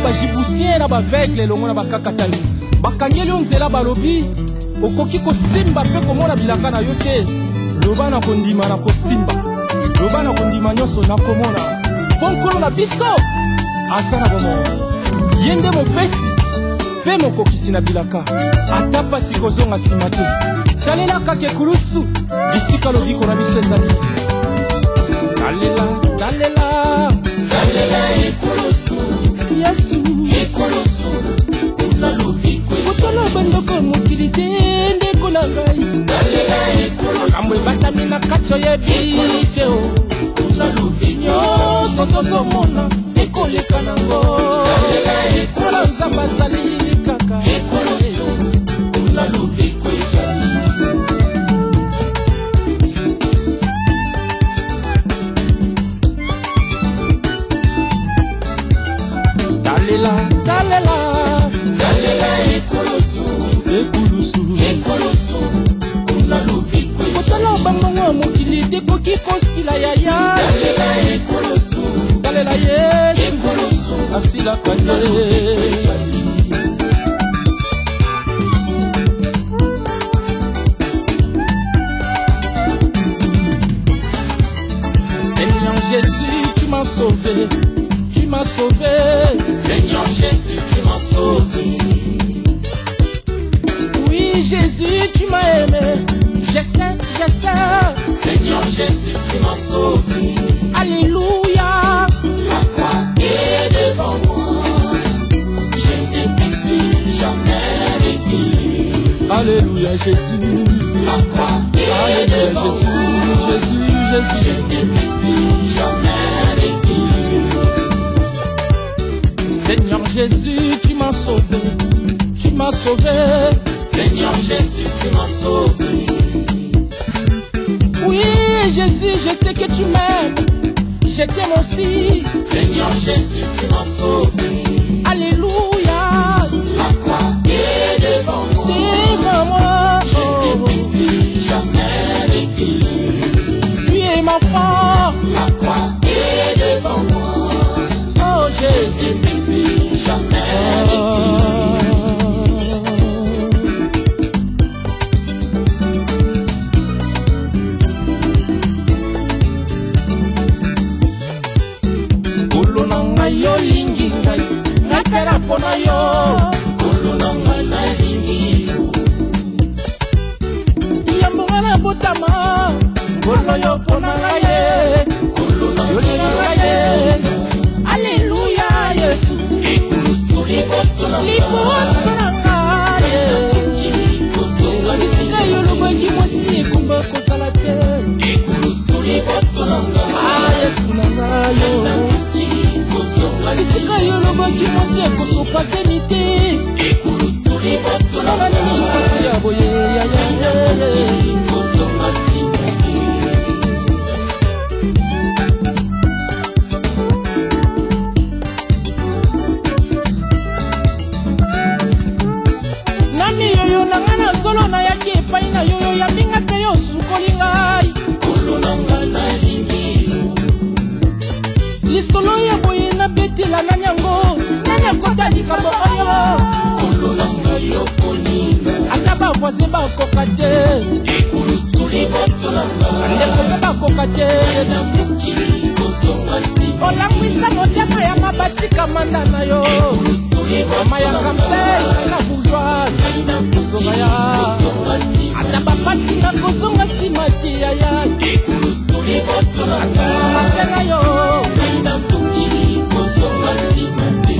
bajibusien na baveugle elongo na bakakatani bakangeli yo nzela balobi okoki kosimba mpe komona bilaka na yo te. Loba na kondima na kosimba, loba na kondima nyonso na komona. Bonkolo na biso asa na bomo ye nde mopesi mpe mokokisi na bilaka, ata pasi kozonga nsima te. Talela kaka ekulusu bisika lobiko na biso ezali. Talela, talela, talela ekulusu Yesu ekulusu kuna lobiko kutolo bandoko mokili te ndeko na ngai. Talela ekulusu kambo ebatami na kati oyebi te o kuna lobiko nyonso tozomona ekoleka nango. Talela ekulusu nzambe azali kaka ekulusu kuna lobiko ezali. Talela, talela, talela ekulusu, ekulusu, ekulusu, kuna lobiko ezali. Kotala bango mokili te koki kosila yaya. Talela ekulusu, talela Yesu, ekulusu, asila kanye. Seigneur Jésus, tu m'as sauvé. Tu m'as sauvé, Seigneur Jésus, tu m'as sauvé. Oui, Jésus, tu m'as aimé. Je sais, Seigneur Jésus, tu m'as sauvé. Alléluia, la croix est devant moi. Je ne t'ai plus jamais reculé. Alléluia, Jésus, la croix est devant moi. Jésus, je ne t'ai plus jamais reculé. Seigneur Jésus, tu m'as sauvé, tu m'as sauvé. Seigneur Jésus, tu m'as sauvé. Oui, Jésus, je sais que tu m'aimes, je t'aime aussi. Seigneur Jésus, tu m'as sauvé. Alléluia, la croix est devant moi. Devant moi, je ne t'ai plus jamais reculé. Tu es ma force, la croix est devant moi. Oh Jésus, jamais Kolo na ngai yo lingi ngai ngai pera pona yo. Kolo na ngai na lingi yo yambonga na botama. Kolo yo pona ngai, kolo na ngai. Alléluia, Yesu. Ekulusu liboso na ngai. Bisika yo lobaki mwasi ekumba kozala te. Ekulusu liboso na ngai. Ah, Yesu na ngai yo. Bisika yo lobaki mwasi ekosopa zemi te. Ekulusu liboso na ngai. Nani mwasi ya boye ya ya. Solo na yaki epai na yoyo ya minga te yo sukoli ngai. Kolo na ngai na lingi yo lisolo ya boye na betela na nyango. Nani akota likambo oyo. Kolo na ngai yo poninga ata bavoise bakoka te. Ekulusu liboso na ngai ndeko mpe bakoka te. Olangwisa motema ya mabati kamanda na yo. Mama ya Ramsey na bourgeoise kozonga ya ata bapasi na kozonga nsima te yaya. Ata mase na yo.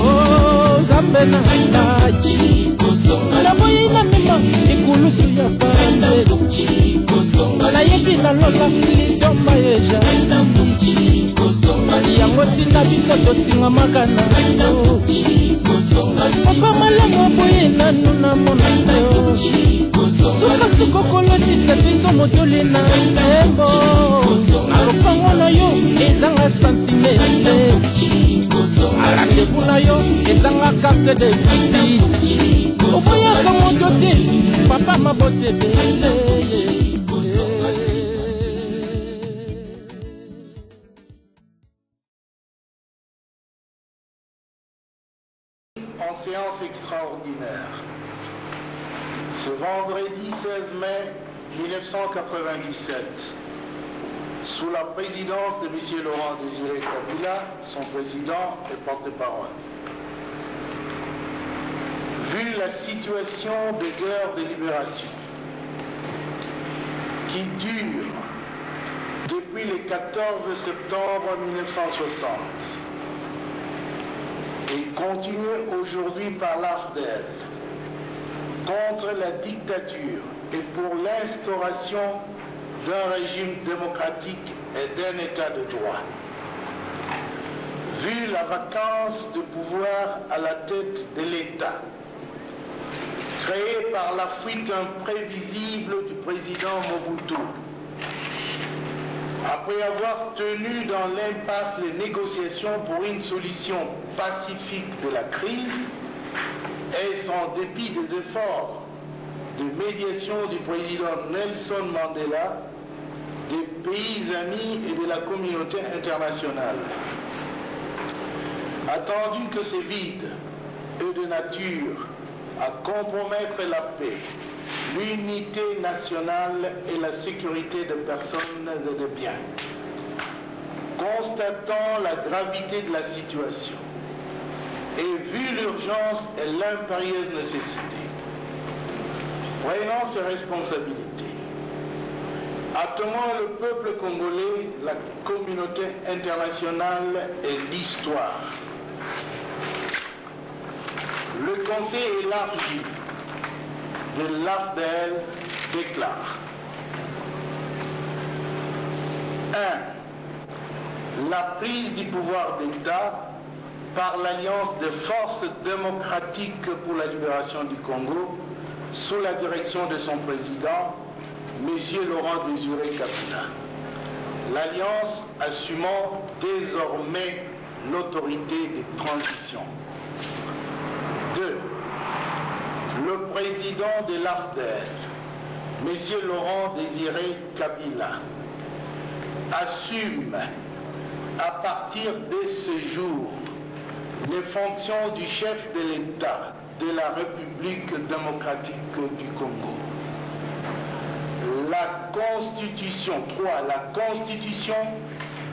Oh Nzambe na ngai naboyi na mema ekulusu ya pande. Nayebi na lola litomba yeja yango tina biso totingamaka na yo. Papa malamu boye nanu na mona yo. Suka kolotisa biso motoli na embo. Alopango na yo ezanga santimente. Rendez-vous na yo ezanga carte de visite. Oboyaka moto te papa mabote bele. en séance extraordinaire ce vendredi 16 mai 1997 sous la présidence de M. Laurent Désiré Kabila, son président et porte-parole. Vu la situation de guerre de libération qui dure depuis le 14 septembre 1960 et continue aujourd'hui par l'AFDEL contre la dictature et pour l'instauration d'un régime démocratique et d'un état de droit. Vu la vacance de pouvoir à la tête de l'État, créée par la fuite imprévisible du président Mobutu, après avoir tenu dans l'impasse les négociations pour une solution pacifique de la crise, et sans dépit des efforts de médiation du président Nelson Mandela, des pays amis et de la communauté internationale. Attendu que ce vide est de nature à compromettre la paix, l'unité nationale et la sécurité des personnes et des biens. Constatant la gravité de la situation et vu l'urgence et l'impérieuse nécessité, prenant ses responsabilités, attendant le peuple congolais, la communauté internationale et l'histoire, le Conseil élargi de l'AFDEL déclare 1. La prise du pouvoir d'État par l'Alliance des forces démocratiques pour la libération du Congo sous la direction de son président, M. Laurent Désiré Kabila. L'Alliance assumant désormais l'autorité de transition. 2. Le président de l'AFDEL, M. Laurent Désiré Kabila, assume à partir de ce jour les fonctions du chef de l'État de la République démocratique du Congo. La Constitution, 3. La Constitution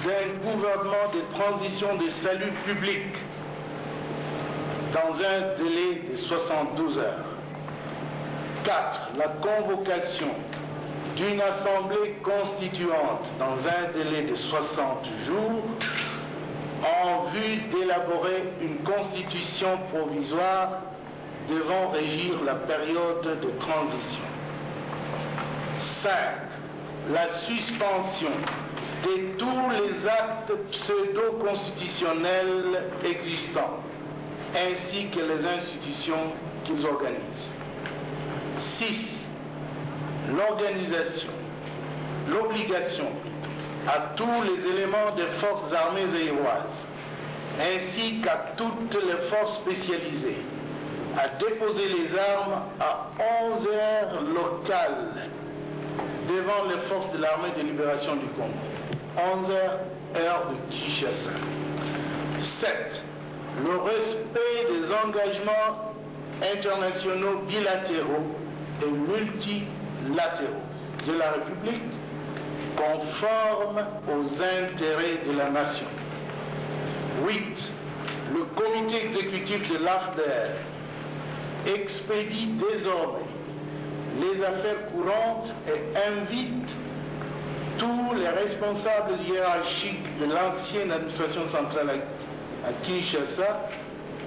d'un gouvernement de transition de salut public dans un délai de 72 heures. 4. La convocation d'une assemblée constituante dans un délai de 60 jours en vue d'élaborer une constitution provisoire devant régir la période de transition. 5. La suspension de tous les actes pseudo-constitutionnels existants, ainsi que les institutions qu'ils organisent. 6. L'obligation à tous les éléments des forces armées zaïroises, ainsi qu'à toutes les forces spécialisées, à déposer les armes à 11 heures locales devant les forces de l'armée de libération du Congo. 11 heures, heure de Kinshasa. 7. Le respect des engagements internationaux bilatéraux et multilatéraux de la République conformes aux intérêts de la nation. 8. Le comité exécutif de l'AFDEL expédie désormais les affaires courantes et invite tous les responsables hiérarchiques de l'ancienne administration centrale à Kinshasa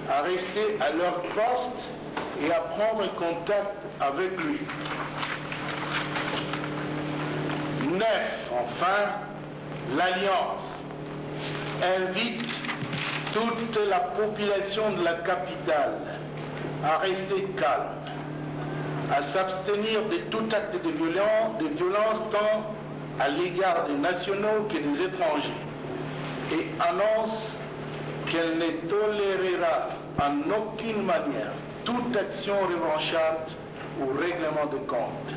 à rester à leur poste et à prendre contact avec lui. 9. Enfin, l'Alliance invite toute la population de la capitale à rester calme, à s'abstenir de tout acte de violence tant à l'égard des nationaux que des étrangers, et annonce qu'elle ne tolérera en aucune manière toute action revanchable ou règlement de compte.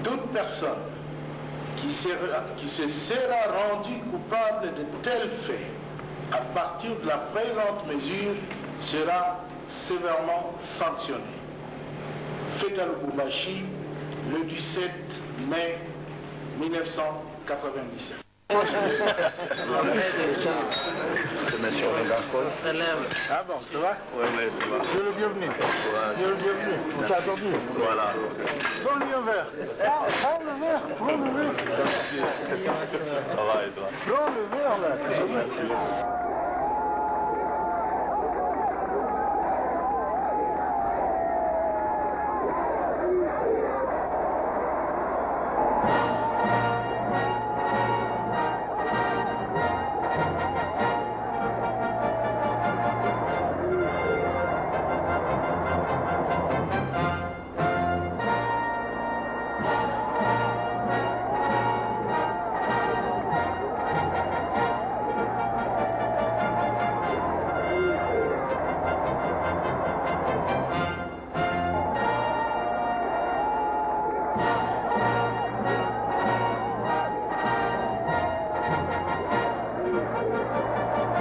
Toute personne qui se sera rendue coupable de tels faits à partir de la présente mesure sera sévèrement sanctionné. Fait à Lubumbashi le 17 mai 1997. C'est monsieur Rengarcos. Ah bon, ça va? Oui, ça va. Dieu le bienvenu. Dieu le bienvenu. On t'a attendu. Voilà. Donne-lui un verre. Prends le verre. Prends le verre. Ça va et toi? Prends le verre là.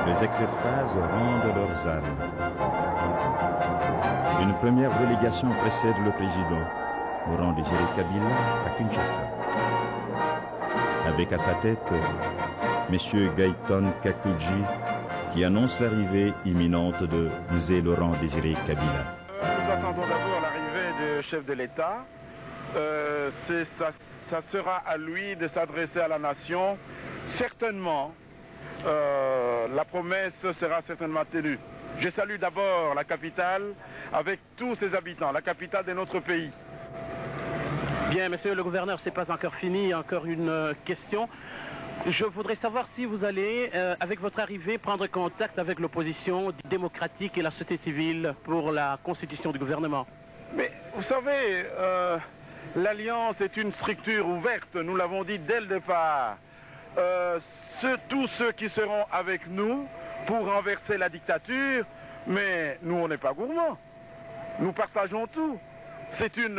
Les ex-phases rendent leurs armes. Une première délégation précède le président, Laurent Désiré Kabila, à Kinshasa. Avec à sa tête M. Gaëtan Kakuji, qui annonce l'arrivée imminente de M. Laurent Désiré Kabila. Nous attendons d'abord l'arrivée du chef de l'État. Ça sera à lui de s'adresser à la nation. Certainement, la promesse sera certainement tenue. Je salue d'abord la capitale avec tous ses habitants, la capitale de notre pays. Bien, monsieur le gouverneur, c'est pas encore fini, encore une question. Je voudrais savoir si vous allez, avec votre arrivée, prendre contact avec l'opposition démocratique et la société civile pour la constitution du gouvernement. Mais vous savez, l'Alliance est une structure ouverte, nous l'avons dit dès le départ. Tous ceux qui seront avec nous pour renverser la dictature, mais nous on n'est pas gourmands. Nous partageons tout. C'est une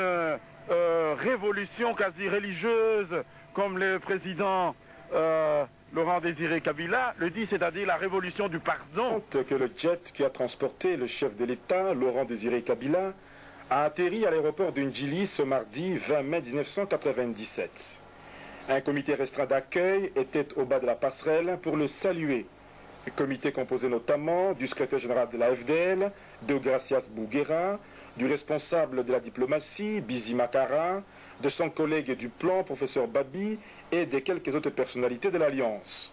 révolution quasi religieuse, comme le président Laurent Désiré Kabila le dit, c'est-à-dire la révolution du pardon. Que le jet qui a transporté le chef de l'État, Laurent Désiré Kabila, a atterri à l'aéroport de Ndjili ce mardi 20 mai 1997. Un comité restreint d'accueil était au bas de la passerelle pour le saluer. Un comité composé notamment du secrétaire général de la FDL, Deogracias Bouguera, du responsable de la diplomatie, Bizi Makara, de son collègue du plan, professeur Babi, et de quelques autres personnalités de l'Alliance.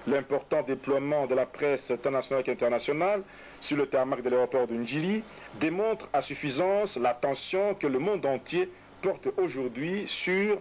L'important déploiement de la presse internationale et internationale sur le tarmac de l'aéroport de Ndjili démontre à suffisance l'attention que le monde entier porte aujourd'hui sur